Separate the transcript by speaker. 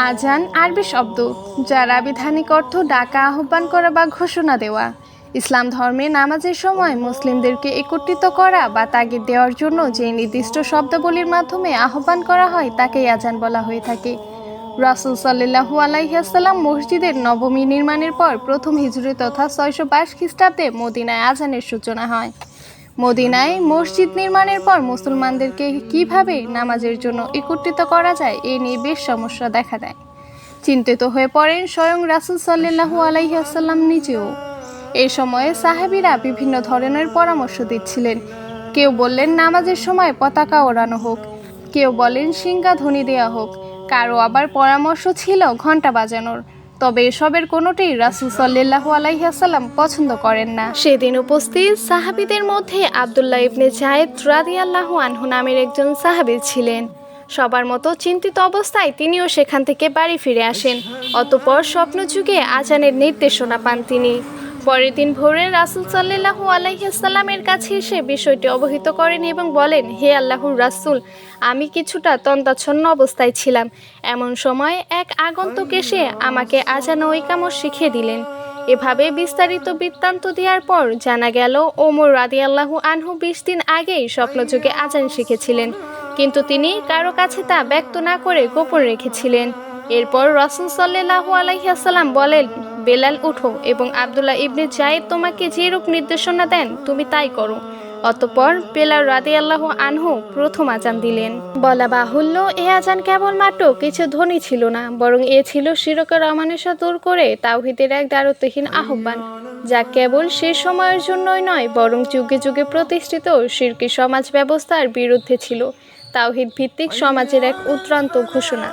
Speaker 1: আজান আরবি শব্দ, যার আবিধানিক অর্থ ডাকা, আহ্বান করা বা ঘোষণা দেওয়া। ইসলাম ধর্মে নামাজের সময় মুসলিমদেরকে একত্রিত করা বা তাগিদ দেওয়ার জন্য যে নির্দিষ্ট শব্দাবলীর মাধ্যমে আহ্বান করা হয় তাকেই আজান বলা হয়ে থাকে। রাসূল সাল্লাল্লাহু আলাইহি ওয়াসাল্লাম মসজিদের নবমী নির্মাণের পর প্রথম হিজরি তথা 622 খ্রিস্টাব্দে মদিনায় আজানের সূচনা হয়। মদিনায় মসজিদ নির্মাণের পর মুসলমানদেরকে কিভাবে নামাজের জন্য একত্রিত করা যায় এ নিয়ে বেশ সমস্যা দেখা দেয়। চিন্তিত হয়ে পড়েন স্বয়ং রাসূল সাল্লাল্লাহু আলাইহি ওয়াসাল্লাম নিজেও। এই সময়ে সাহাবীরা বিভিন্ন ধরনের পরামর্শ দিচ্ছিলেন। কেউ বললেন নামাজের সময় পতাকা ওড়ানো হোক, কেউ বলেন সিংহাধ্বনি দেওয়া হোক, কারো আবার পরামর্শ ছিল ঘণ্টা বাজানোর। তবে এসবের কোনোটিই রাসূল সাল্লাল্লাহু আলাইহি ওয়াসাল্লাম পছন্দ করেন না। সেদিন উপস্থিত সাহাবীদের মধ্যে আব্দুল্লাহ ইবনে যায়েদ রাদিয়াল্লাহু আনহু নামের একজন সাহাবী ছিলেন। সবার মতো চিন্তিত অবস্থায় তিনিও সেখান থেকে বাড়ি ফিরে আসেন। অতঃপর স্বপ্নযুগে আজানের নির্দেশনা পান তিনি। পরের দিন ভোরে রাসূল সাল্লাল্লাহু আলাইহি ওয়াসাল্লামের কাছে এসে বিষয়টি অবহিত করেন এবং বলেন, হে আল্লাহর রাসূল, আমি কিছুটা তন্দ্রাচ্ছন্ন অবস্থায় ছিলাম। এমন সময় এক আগন্তুক এসে আমাকে আজান ও ইকামত শিখিয়ে দিলেন। এভাবে বিস্তারিত বৃত্তান্ত দেওয়ার পর জানা গেল ওমর রাদিয়াল্লাহু আনহু 20 দিন আগেই স্বপ্নযুগে আজান শিখেছিলেন, কিন্তু তিনি কারো কাছে তা ব্যক্ত না করে গোপন রেখেছিলেন। এরপর রাসূল সাল্লাল্লাহু আলাইহি ওয়াসাল্লাম বলেন, বেলাল উঠো এবং আব্দুল্লাহ ইবনে যায়েদ তোমাকে যে রূপ নির্দেশনা দেন তুমি তাই করো। অতঃপর বেলাল রাদিয়াল্লাহু আনহু প্রথম আজান দিলেন। বলা বাহুল্য, এ আজান কেবলমাত্র কিছু ধ্বনি ছিল না, বরং এ ছিল শিরকের অমানুষা দূর করে তাওহীদের এক দ্বারত্বহীন আহ্বান, যা কেবল সে সময়ের জন্যই নয় বরং যুগে যুগে প্রতিষ্ঠিত শিরকি সমাজ ব্যবস্থার বিরুদ্ধে ছিল। তাওহীদ ভিত্তিক সমাজের এক উদ্ভ্রান্ত ঘোষণা।